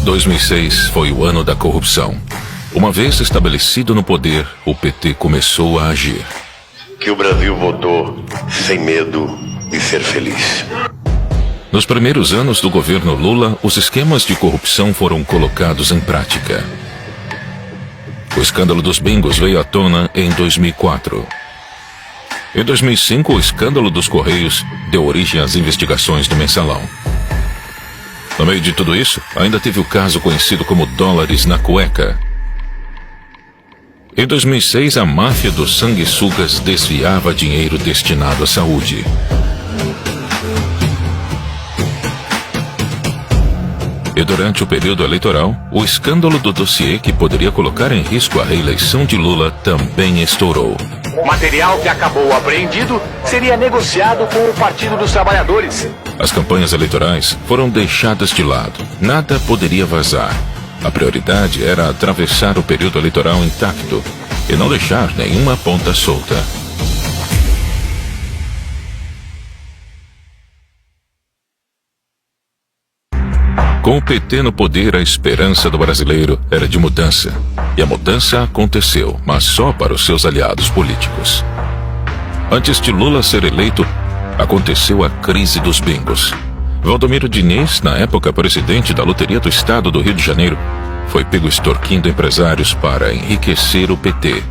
2006 foi o ano da corrupção. Uma vez estabelecido no poder, o PT começou a agir. Que o Brasil votou sem medo de ser feliz. Nos primeiros anos do governo Lula, os esquemas de corrupção foram colocados em prática. O escândalo dos bingos veio à tona em 2004. Em 2005, o escândalo dos Correios deu origem às investigações do Mensalão. No meio de tudo isso, ainda teve o caso conhecido como dólares na cueca. Em 2006, a máfia dos sanguessugas desviava dinheiro destinado à saúde. E durante o período eleitoral, o escândalo do dossiê que poderia colocar em risco a reeleição de Lula também estourou. O material que acabou apreendido seria negociado com o Partido dos Trabalhadores. As campanhas eleitorais foram deixadas de lado. Nada poderia vazar. A prioridade era atravessar o período eleitoral intacto e não deixar nenhuma ponta solta. Com o PT no poder, a esperança do brasileiro era de mudança. E a mudança aconteceu, mas só para os seus aliados políticos. Antes de Lula ser eleito, aconteceu a crise dos bingos. Valdomiro Diniz, na época presidente da Loteria do Estado do Rio de Janeiro, foi pego extorquindo empresários para enriquecer o PT.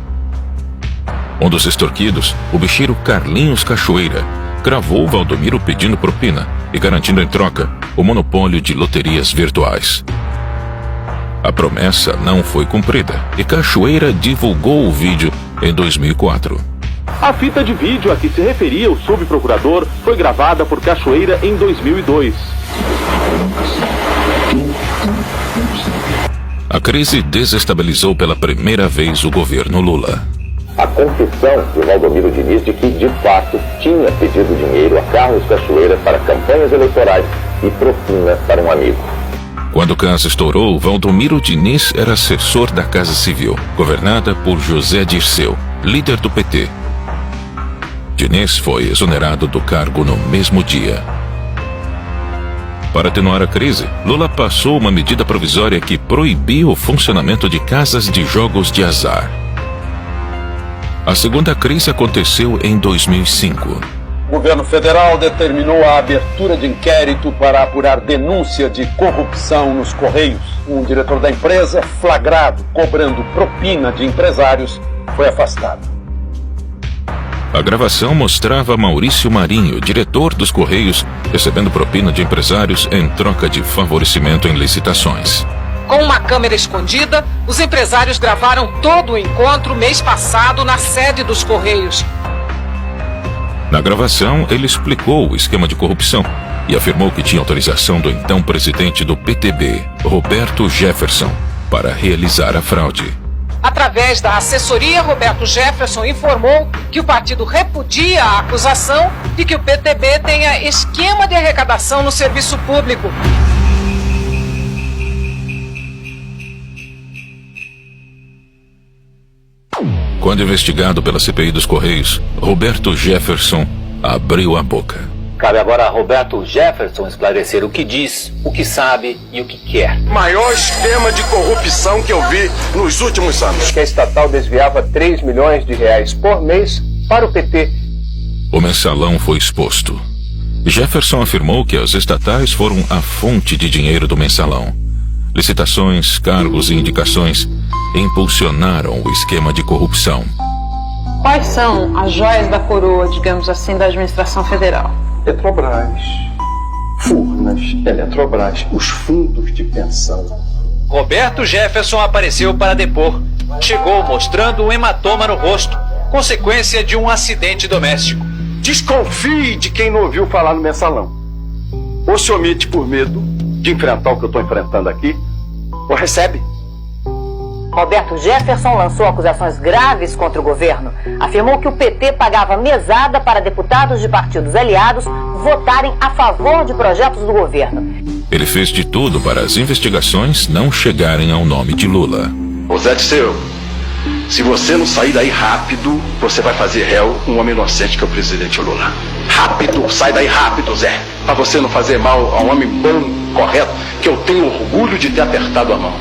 Um dos extorquidos, o bicheiro Carlinhos Cachoeira, cravou Valdomiro pedindo propina e garantindo em troca o monopólio de loterias virtuais. A promessa não foi cumprida e Cachoeira divulgou o vídeo em 2004. A fita de vídeo a que se referia o subprocurador foi gravada por Cachoeira em 2002. A crise desestabilizou pela primeira vez o governo Lula. A confissão de Valdomiro Diniz de que, de fato, tinha pedido dinheiro a Carlos Cachoeira para campanhas eleitorais e propina para um amigo. Quando o caso estourou, Valdomiro Diniz era assessor da Casa Civil, governada por José Dirceu, líder do PT. Diniz foi exonerado do cargo no mesmo dia. Para atenuar a crise, Lula passou uma medida provisória que proibiu o funcionamento de casas de jogos de azar. A segunda crise aconteceu em 2005. O governo federal determinou a abertura de inquérito para apurar denúncia de corrupção nos Correios. Um diretor da empresa, flagrado cobrando propina de empresários, foi afastado. A gravação mostrava Maurício Marinho, diretor dos Correios, recebendo propina de empresários em troca de favorecimento em licitações. Com uma câmera escondida, os empresários gravaram todo o encontro mês passado na sede dos Correios. Na gravação, ele explicou o esquema de corrupção e afirmou que tinha autorização do então presidente do PTB, Roberto Jefferson, para realizar a fraude. Através da assessoria, Roberto Jefferson informou que o partido repudia a acusação de que o PTB tenha esquema de arrecadação no serviço público. Quando investigado pela CPI dos Correios, Roberto Jefferson abriu a boca. Cabe agora a Roberto Jefferson esclarecer o que diz, o que sabe e o que quer. Maior esquema de corrupção que eu vi nos últimos anos. Que a estatal desviava 3 milhões de reais por mês para o PT. O Mensalão foi exposto. Jefferson afirmou que as estatais foram a fonte de dinheiro do Mensalão. Licitações, cargos e indicações impulsionaram o esquema de corrupção. Quais são as joias da coroa, digamos assim, da administração federal? Petrobras, Furnas, Eletrobras, os fundos de pensão. Roberto Jefferson apareceu para depor. Chegou mostrando um hematoma no rosto, consequência de um acidente doméstico. Desconfie de quem não ouviu falar no Mensalão. Ou se omite por medo de enfrentar o que eu estou enfrentando aqui, ou recebe. Roberto Jefferson lançou acusações graves contra o governo. Afirmou que o PT pagava mesada para deputados de partidos aliados votarem a favor de projetos do governo. Ele fez de tudo para as investigações não chegarem ao nome de Lula. Ô Zé Dirceu, se você não sair daí rápido, você vai fazer réu um homem inocente que é o presidente Lula. Rápido, sai daí rápido, Zé. Pra você não fazer mal a um homem bom correto, que eu tenho orgulho de ter apertado a mão.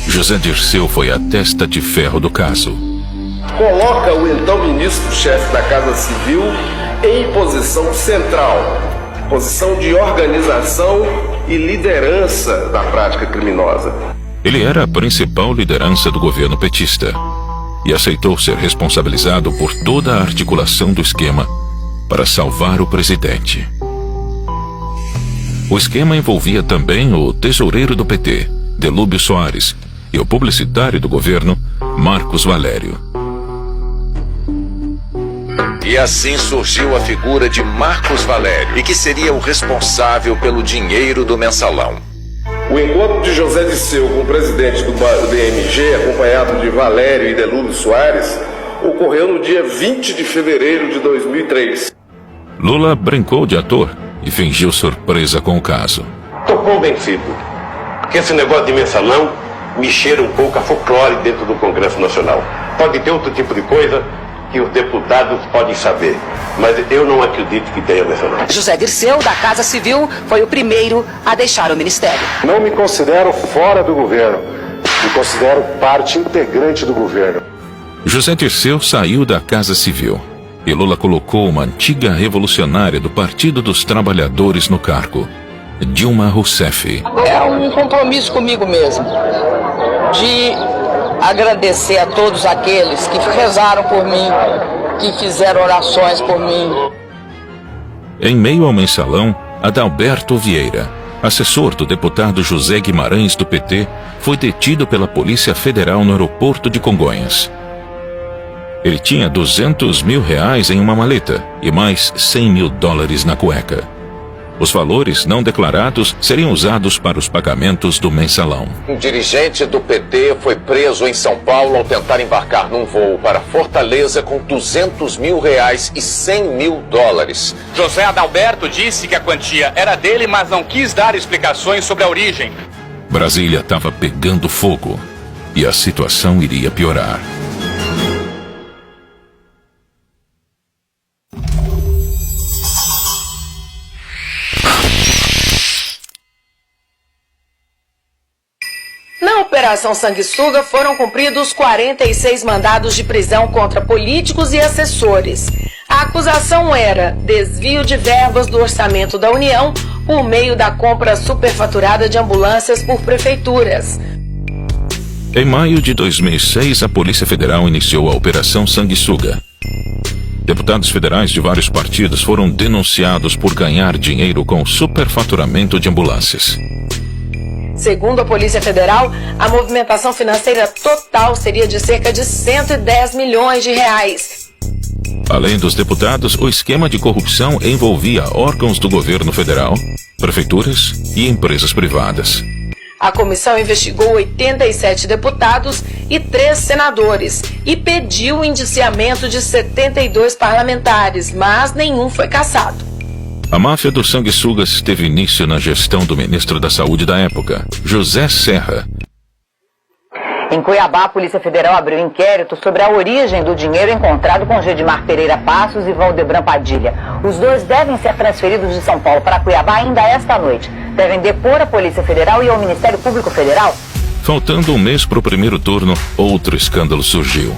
José Dirceu foi a testa de ferro do caso. Coloca o então ministro-chefe da Casa Civil em posição central, posição de organização e liderança da prática criminosa. Ele era a principal liderança do governo petista e aceitou ser responsabilizado por toda a articulação do esquema para salvar o presidente. O esquema envolvia também o tesoureiro do PT, Delúbio Soares, e o publicitário do governo, Marcos Valério. E assim surgiu a figura de Marcos Valério, e que seria o responsável pelo dinheiro do mensalão. O encontro de José Dirceu com o presidente do DMG, acompanhado de Valério e Delúbio Soares, ocorreu no dia 20 de fevereiro de 2003. Lula brincou de ator e fingiu surpresa com o caso. Estou convencido que esse negócio de mensalão me cheira um pouco a folclore dentro do Congresso Nacional. Pode ter outro tipo de coisa que os deputados podem saber, mas eu não acredito que tenha mensalão. José Dirceu, da Casa Civil, foi o primeiro a deixar o ministério. Não me considero fora do governo, me considero parte integrante do governo. José Dirceu saiu da Casa Civil e Lula colocou uma antiga revolucionária do Partido dos Trabalhadores no cargo, Dilma Rousseff. É um compromisso comigo mesmo, de agradecer a todos aqueles que rezaram por mim, que fizeram orações por mim. Em meio ao mensalão, Adalberto Vieira, assessor do deputado José Guimarães do PT, foi detido pela Polícia Federal no aeroporto de Congonhas. Ele tinha R$200 mil em uma maleta e mais $100 mil na cueca. Os valores não declarados seriam usados para os pagamentos do mensalão. Um dirigente do PT foi preso em São Paulo ao tentar embarcar num voo para Fortaleza com R$200 mil e $100 mil. José Adalberto disse que a quantia era dele, mas não quis dar explicações sobre a origem. Brasília estava pegando fogo e a situação iria piorar. Na Operação Sanguessuga foram cumpridos 46 mandados de prisão contra políticos e assessores. A acusação era desvio de verbas do orçamento da União por meio da compra superfaturada de ambulâncias por prefeituras. Em maio de 2006, a Polícia Federal iniciou a Operação Sanguessuga. Deputados federais de vários partidos foram denunciados por ganhar dinheiro com superfaturamento de ambulâncias. Segundo a Polícia Federal, a movimentação financeira total seria de cerca de R$110 milhões. Além dos deputados, o esquema de corrupção envolvia órgãos do governo federal, prefeituras e empresas privadas. A comissão investigou 87 deputados e 3 senadores e pediu o indiciamento de 72 parlamentares, mas nenhum foi cassado. A máfia dos sanguessugas teve início na gestão do ministro da Saúde da época, José Serra. Em Cuiabá, a Polícia Federal abriu inquérito sobre a origem do dinheiro encontrado com Gedimar Pereira Passos e Valdebran Padilha. Os dois devem ser transferidos de São Paulo para Cuiabá ainda esta noite. Devem depor a Polícia Federal e ao Ministério Público Federal. Faltando um mês para o primeiro turno, outro escândalo surgiu.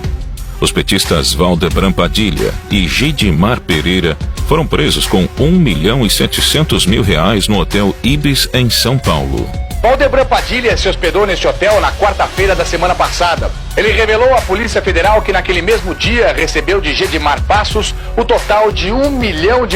Os petistas Valdebran Padilha e Gedimar Pereira foram presos com R$1.700.000 no Hotel Ibis, em São Paulo. Valdebran Padilha se hospedou neste hotel na quarta-feira da semana passada. Ele revelou à Polícia Federal que naquele mesmo dia recebeu de Gedimar Passos o total de R$1 milhão.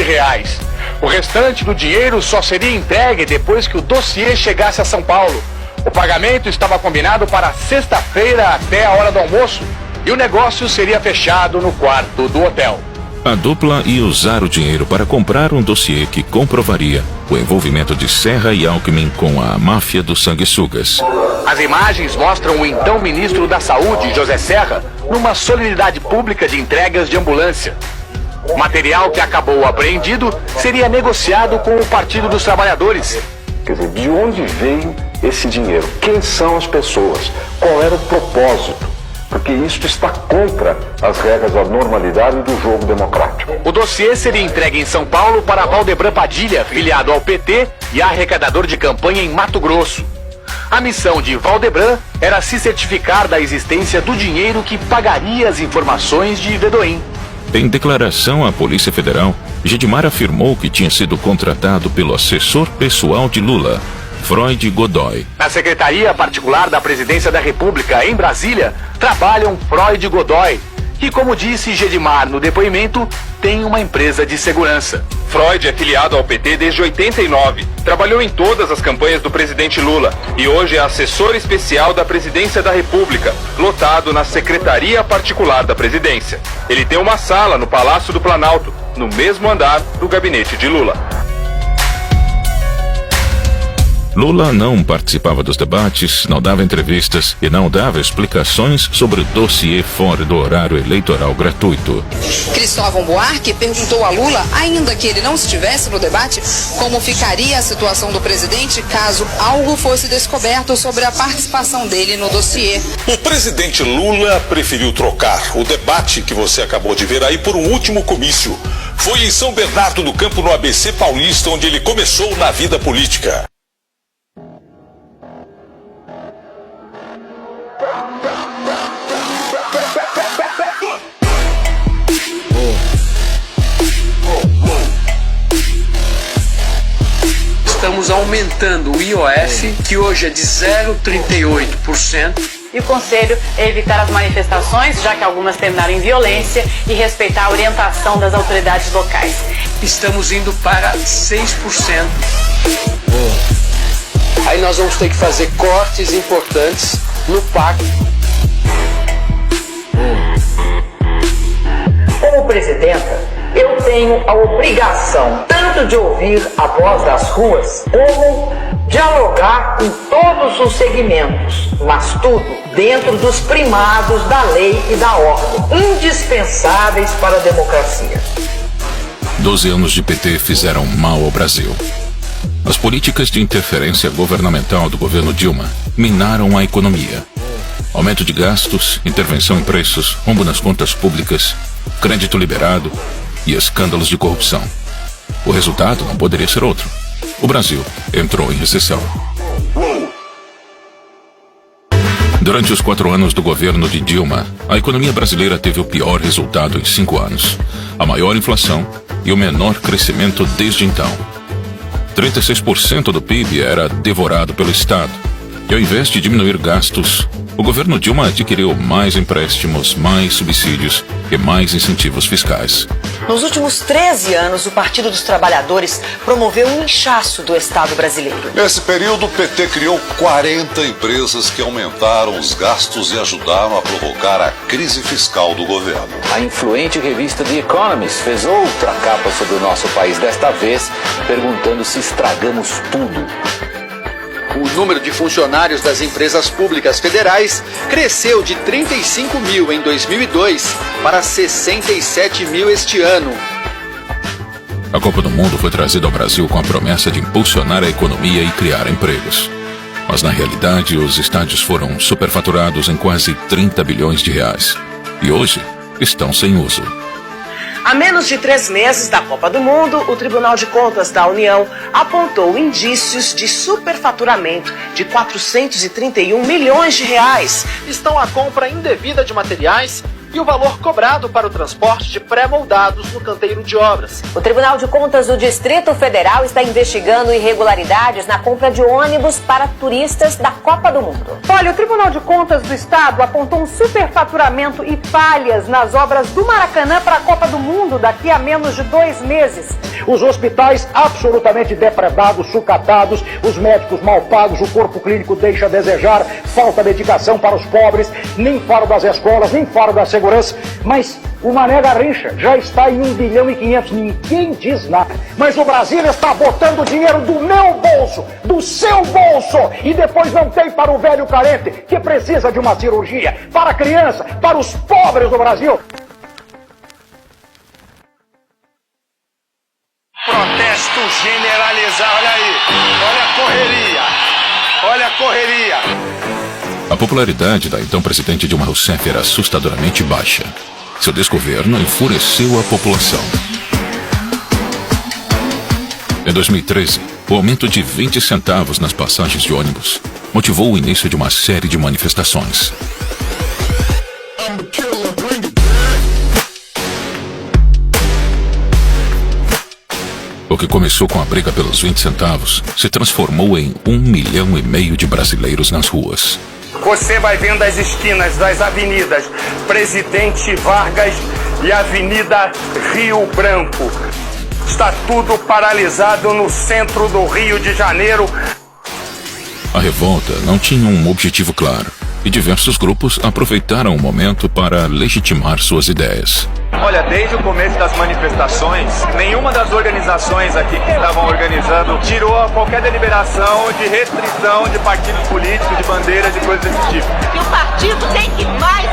O restante do dinheiro só seria entregue depois que o dossiê chegasse a São Paulo. O pagamento estava combinado para sexta-feira até a hora do almoço e o negócio seria fechado no quarto do hotel. A dupla ia usar o dinheiro para comprar um dossiê que comprovaria o envolvimento de Serra e Alckmin com a máfia dos sanguessugas. As imagens mostram o então ministro da Saúde, José Serra, numa solenidade pública de entregas de ambulância. O material que acabou apreendido seria negociado com o Partido dos Trabalhadores. Quer dizer, de onde veio esse dinheiro? Quem são as pessoas? Qual era o propósito? porque isso está contra as regras da normalidade do jogo democrático. O dossiê seria entregue em São Paulo para Valdebran Padilha, filiado ao PT e arrecadador de campanha em Mato Grosso. A missão de Valdebran era se certificar da existência do dinheiro que pagaria as informações de Vedoim. Em declaração à Polícia Federal, Gedimar afirmou que tinha sido contratado pelo assessor pessoal de Lula, Freud Godoy. Na Secretaria Particular da Presidência da República, em Brasília, trabalham Freud Godoy, que, como disse Gedimar no depoimento, tem uma empresa de segurança. Freud é filiado ao PT desde 89, trabalhou em todas as campanhas do presidente Lula e hoje é assessor especial da Presidência da República, lotado na Secretaria Particular da Presidência. Ele tem uma sala no Palácio do Planalto, no mesmo andar do gabinete de Lula. Lula não participava dos debates, não dava entrevistas e não dava explicações sobre o dossiê fora do horário eleitoral gratuito. Cristóvão Buarque perguntou a Lula, ainda que ele não estivesse no debate, como ficaria a situação do presidente caso algo fosse descoberto sobre a participação dele no dossiê. O presidente Lula preferiu trocar o debate que você acabou de ver aí por um último comício. Foi em São Bernardo do Campo, no ABC Paulista, onde ele começou na vida política. Estamos aumentando o IOF, que hoje é de 0,38%. E o conselho é evitar as manifestações, já que algumas terminaram em violência, e respeitar a orientação das autoridades locais. Estamos indo para 6%. Aí nós vamos ter que fazer cortes importantes no pacto. Como presidenta, eu tenho a obrigação tanto de ouvir a voz das ruas, como dialogar com todos os segmentos, mas tudo dentro dos primados da lei e da ordem, indispensáveis para a democracia. 12 anos de PT fizeram mal ao Brasil. As políticas de interferência governamental do governo Dilma minaram a economia. Aumento de gastos, intervenção em preços, rombo nas contas públicas, crédito liberado e escândalos de corrupção. O resultado não poderia ser outro. O Brasil entrou em recessão. Durante os 4 anos do governo de Dilma, a economia brasileira teve o pior resultado em 5 anos, a maior inflação e o menor crescimento desde então. 36% do PIB era devorado pelo Estado, e ao invés de diminuir gastos, o governo Dilma adquiriu mais empréstimos, mais subsídios e mais incentivos fiscais. Nos últimos 13 anos, o Partido dos Trabalhadores promoveu um inchaço do Estado brasileiro. Nesse período, o PT criou 40 empresas que aumentaram os gastos e ajudaram a provocar a crise fiscal do governo. A influente revista The Economist fez outra capa sobre o nosso país, desta vez perguntando se estragamos tudo. O número de funcionários das empresas públicas federais cresceu de 35 mil em 2002 para 67 mil este ano. A Copa do Mundo foi trazida ao Brasil com a promessa de impulsionar a economia e criar empregos. Mas na realidade, os estádios foram superfaturados em quase 30 bilhões de reais. E hoje estão sem uso. Há menos de 3 meses da Copa do Mundo, o Tribunal de Contas da União apontou indícios de superfaturamento de 431 milhões de reais. Estão a compra indevida de materiais e o valor cobrado para o transporte de pré-moldados no canteiro de obras. O Tribunal de Contas do Distrito Federal está investigando irregularidades na compra de ônibus para turistas da Copa do Mundo. Olha, o Tribunal de Contas do Estado apontou um superfaturamento e falhas nas obras do Maracanã para a Copa do Mundo daqui a menos de 2 meses. Os hospitais absolutamente depredados, sucatados, os médicos mal pagos, o corpo clínico deixa a desejar, falta dedicação para os pobres, nem falo das escolas, nem falo da segurança, mas o Mané Garrincha já está em 1 bilhão e 500, ninguém diz nada. Mas o Brasil está botando dinheiro do meu bolso, do seu bolso, e depois não tem para o velho carente, que precisa de uma cirurgia, para a criança, para os pobres do Brasil. Protesto generalizado, olha aí, olha a correria, olha a correria. A popularidade da então presidente Dilma Rousseff era assustadoramente baixa. Seu desgoverno enfureceu a população. Em 2013, o aumento de 20 centavos nas passagens de ônibus motivou o início de uma série de manifestações. O que começou com a briga pelos 20 centavos se transformou em 1,5 milhão de brasileiros nas ruas. Você vai vendo as esquinas das avenidas Presidente Vargas e Avenida Rio Branco. Está tudo paralisado no centro do Rio de Janeiro. A revolta não tinha um objetivo claro e diversos grupos aproveitaram o momento para legitimar suas ideias. Olha, desde o começo das manifestações, nenhuma das organizações aqui que estavam organizando tirou qualquer deliberação de restrição de partidos políticos, de bandeiras e coisas desse tipo. E o partido tem que mais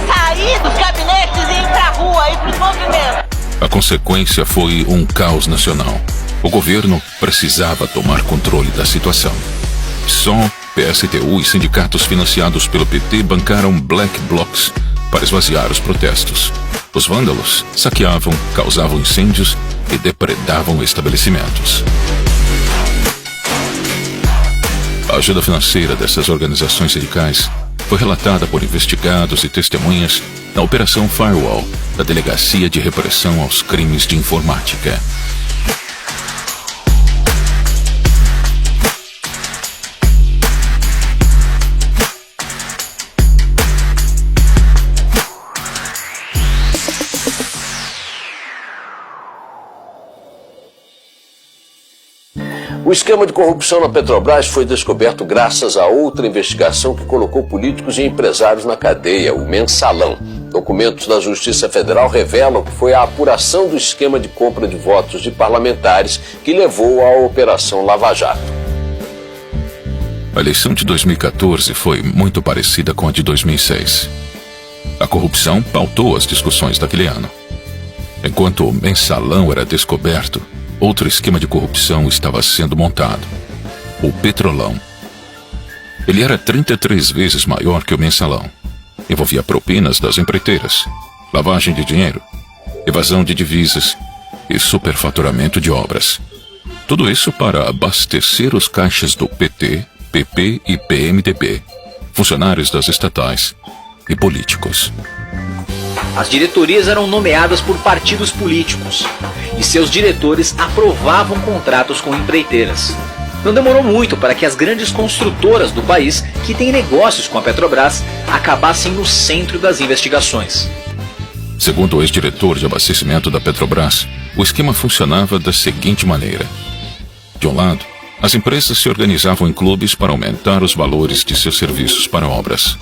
sair dos gabinetes e ir pra rua, ir pros movimentos. A consequência foi um caos nacional. O governo precisava tomar controle da situação. Só PSTU e sindicatos financiados pelo PT bancaram black blocs para esvaziar os protestos. Os vândalos saqueavam, causavam incêndios e depredavam estabelecimentos. A ajuda financeira dessas organizações sindicais foi relatada por investigados e testemunhas na Operação Firewall, da Delegacia de Repressão aos Crimes de Informática. O esquema de corrupção na Petrobras foi descoberto graças a outra investigação que colocou políticos e empresários na cadeia, o Mensalão. Documentos da Justiça Federal revelam que foi a apuração do esquema de compra de votos de parlamentares que levou à Operação Lava Jato. A eleição de 2014 foi muito parecida com a de 2006. A corrupção pautou as discussões daquele ano. Enquanto o Mensalão era descoberto, outro esquema de corrupção estava sendo montado: o Petrolão. Ele era 33 vezes maior que o Mensalão. Envolvia propinas das empreiteiras, lavagem de dinheiro, evasão de divisas e superfaturamento de obras. Tudo isso para abastecer os caixas do PT, PP e PMDB, funcionários das estatais e políticos. As diretorias eram nomeadas por partidos políticos e seus diretores aprovavam contratos com empreiteiras. Não demorou muito para que as grandes construtoras do país, que têm negócios com a Petrobras, acabassem no centro das investigações. Segundo o ex-diretor de abastecimento da Petrobras, o esquema funcionava da seguinte maneira: de um lado, as empresas se organizavam em clubes para aumentar os valores de seus serviços para obras.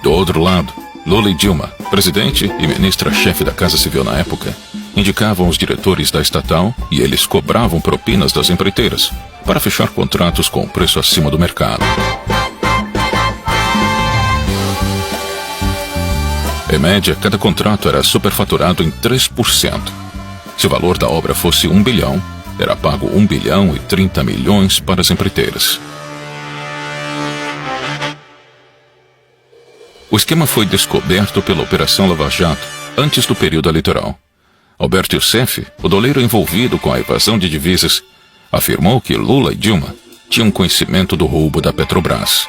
Do outro lado, Lula e Dilma, presidente e ministra-chefe da Casa Civil na época, indicavam os diretores da estatal e eles cobravam propinas das empreiteiras para fechar contratos com preço acima do mercado. Em média, cada contrato era superfaturado em 3%. Se o valor da obra fosse 1 bilhão, era pago 1 bilhão e 30 milhões para as empreiteiras. O esquema foi descoberto pela Operação Lava Jato antes do período eleitoral. Alberto Youssef, o doleiro envolvido com a evasão de divisas, afirmou que Lula e Dilma tinham conhecimento do roubo da Petrobras.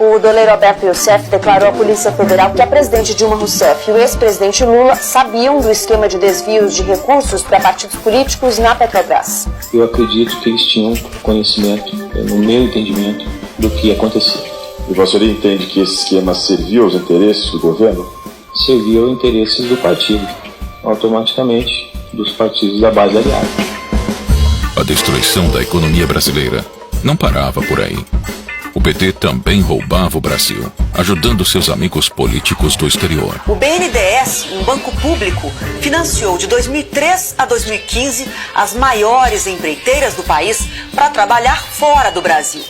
O doleiro Alberto Youssef declarou à Polícia Federal que a presidente Dilma Rousseff e o ex-presidente Lula sabiam do esquema de desvios de recursos para partidos políticos na Petrobras. Eu acredito que eles tinham conhecimento, no meu entendimento, do que acontecia. E você entende que esse esquema serviu aos interesses do governo? Serviu aos interesses do partido, automaticamente dos partidos da base aliada. A destruição da economia brasileira não parava por aí. O PT também roubava o Brasil, ajudando seus amigos políticos do exterior. O BNDES, um banco público, financiou de 2003 a 2015 as maiores empreiteiras do país para trabalhar fora do Brasil.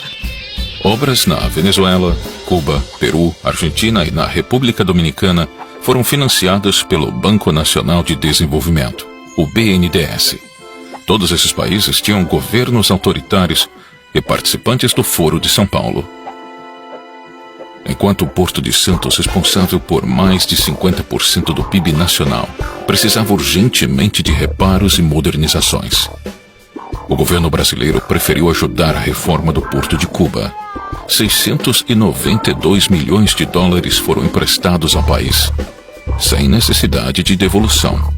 Obras na Venezuela, Cuba, Peru, Argentina e na República Dominicana foram financiadas pelo Banco Nacional de Desenvolvimento, o BNDES. Todos esses países tinham governos autoritários e participantes do Foro de São Paulo. Enquanto o Porto de Santos, responsável por mais de 50% do PIB nacional, precisava urgentemente de reparos e modernizações. O governo brasileiro preferiu ajudar a reforma do Porto de Cuba. 692 milhões de dólares foram emprestados ao país, sem necessidade de devolução.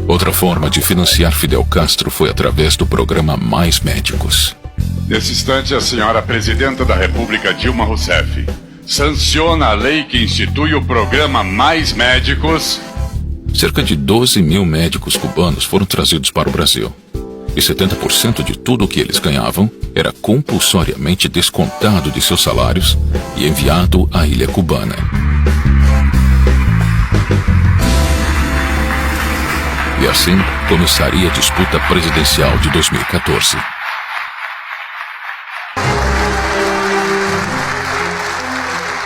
Outra forma de financiar Fidel Castro foi através do programa Mais Médicos. Nesse instante, a senhora Presidenta da República, Dilma Rousseff, sanciona a lei que institui o programa Mais Médicos. Cerca de 12 mil médicos cubanos foram trazidos para o Brasil. E 70% de tudo o que eles ganhavam era compulsoriamente descontado de seus salários e enviado à ilha cubana. E assim começaria a disputa presidencial de 2014.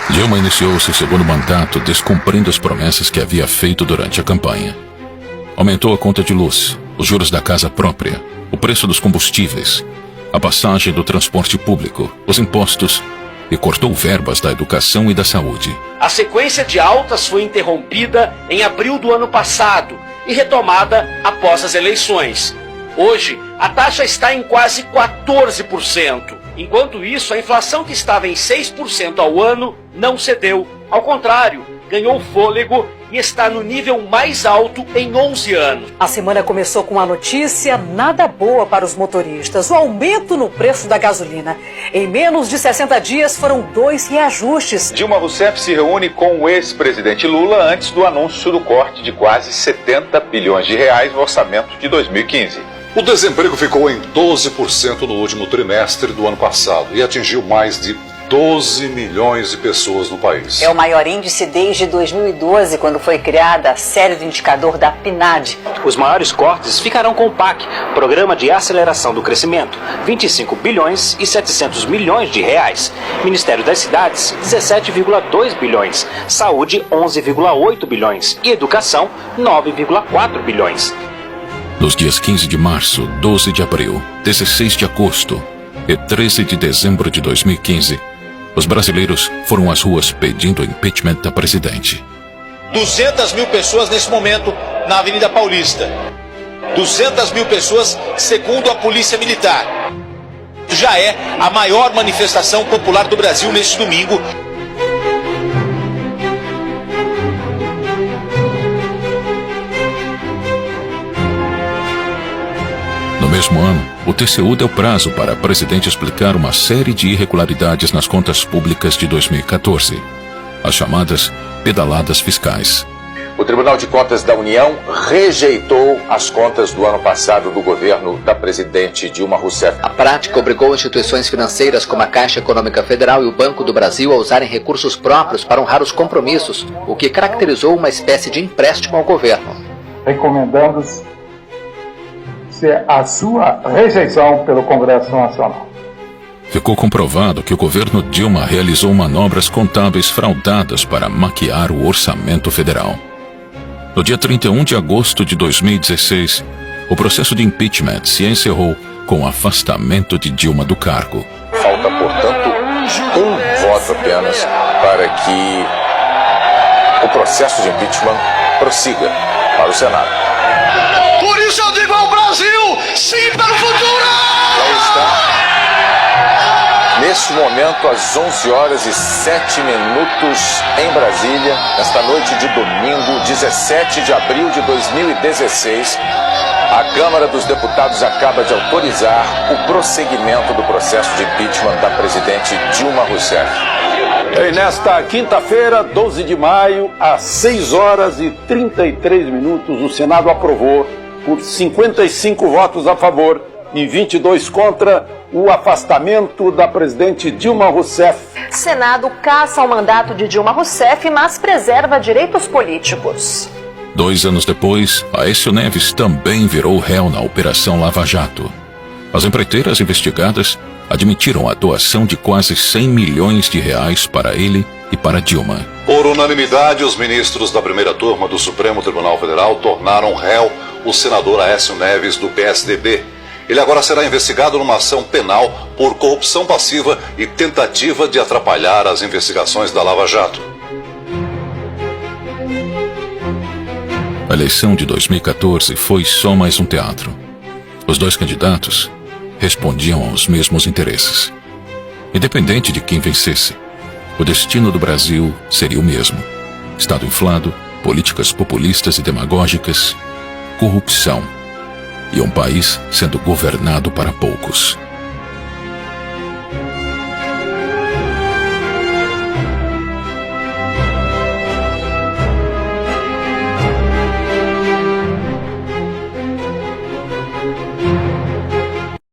Dilma iniciou seu segundo mandato descumprindo as promessas que havia feito durante a campanha. Aumentou a conta de luz, os juros da casa própria, o preço dos combustíveis, a passagem do transporte público, os impostos e cortou verbas da educação e da saúde. A sequência de altas foi interrompida em abril do ano passado e retomada após as eleições. Hoje, a taxa está em quase 14%. Enquanto isso, a inflação que estava em 6% ao ano não cedeu. Ao contrário, ganhou fôlego e está no nível mais alto em 11 anos. A semana começou com uma notícia nada boa para os motoristas: o aumento no preço da gasolina. Em menos de 60 dias foram 2 reajustes. Dilma Rousseff se reúne com o ex-presidente Lula antes do anúncio do corte de quase 70 bilhões de reais no orçamento de 2015. O desemprego ficou em 12% no último trimestre do ano passado e atingiu mais de 12 milhões de pessoas no país. É o maior índice desde 2012, quando foi criada a série de indicador da PNAD. Os maiores cortes ficarão com o PAC, Programa de Aceleração do Crescimento, 25 bilhões e 700 milhões de reais. Ministério das Cidades, 17,2 bilhões. Saúde, 11,8 bilhões. E Educação, 9,4 bilhões. Nos dias 15 de março, 12 de abril, 16 de agosto e 13 de dezembro de 2015, os brasileiros foram às ruas pedindo o impeachment da presidente. 200 mil pessoas nesse momento na Avenida Paulista. 200 mil pessoas, segundo a Polícia Militar. Já é a maior manifestação popular do Brasil neste domingo. No mesmo ano, o TCU deu prazo para a presidente explicar uma série de irregularidades nas contas públicas de 2014, as chamadas pedaladas fiscais. O Tribunal de Contas da União rejeitou as contas do ano passado do governo da presidente Dilma Rousseff. A prática obrigou instituições financeiras como a Caixa Econômica Federal e o Banco do Brasil a usarem recursos próprios para honrar os compromissos, o que caracterizou uma espécie de empréstimo ao governo. Recomendando-se a sua rejeição pelo Congresso Nacional. Ficou comprovado que o governo Dilma realizou manobras contábeis fraudadas para maquiar o orçamento federal. No dia 31 de agosto de 2016, o processo de impeachment se encerrou com o afastamento de Dilma do cargo. Falta, portanto, um voto apenas para que o processo de impeachment prossiga para o Senado. Por isso eu digo ao Brasil, sim para o futuro! Já está, neste momento, às 11 horas e 7 minutos em Brasília, nesta noite de domingo, 17 de abril de 2016, a Câmara dos Deputados acaba de autorizar o prosseguimento do processo de impeachment da presidente Dilma Rousseff. E nesta quinta-feira, 12 de maio, às 6 horas e 33 minutos, o Senado aprovou, por 55 votos a favor e 22 contra, o afastamento da presidente Dilma Rousseff. Senado caça o mandato de Dilma Rousseff, mas preserva direitos políticos. 2 anos depois, Aécio Neves também virou réu na Operação Lava Jato. As empreiteiras investigadas admitiram a doação de quase 100 milhões de reais para ele e para Dilma. Por unanimidade, os ministros da primeira turma do Supremo Tribunal Federal tornaram réu o senador Aécio Neves, do PSDB. Ele agora será investigado numa ação penal por corrupção passiva e tentativa de atrapalhar as investigações da Lava Jato. A eleição de 2014 foi só mais um teatro. Os dois candidatos respondiam aos mesmos interesses. Independente de quem vencesse, o destino do Brasil seria o mesmo. Estado inflado, políticas populistas e demagógicas, corrupção e um país sendo governado para poucos.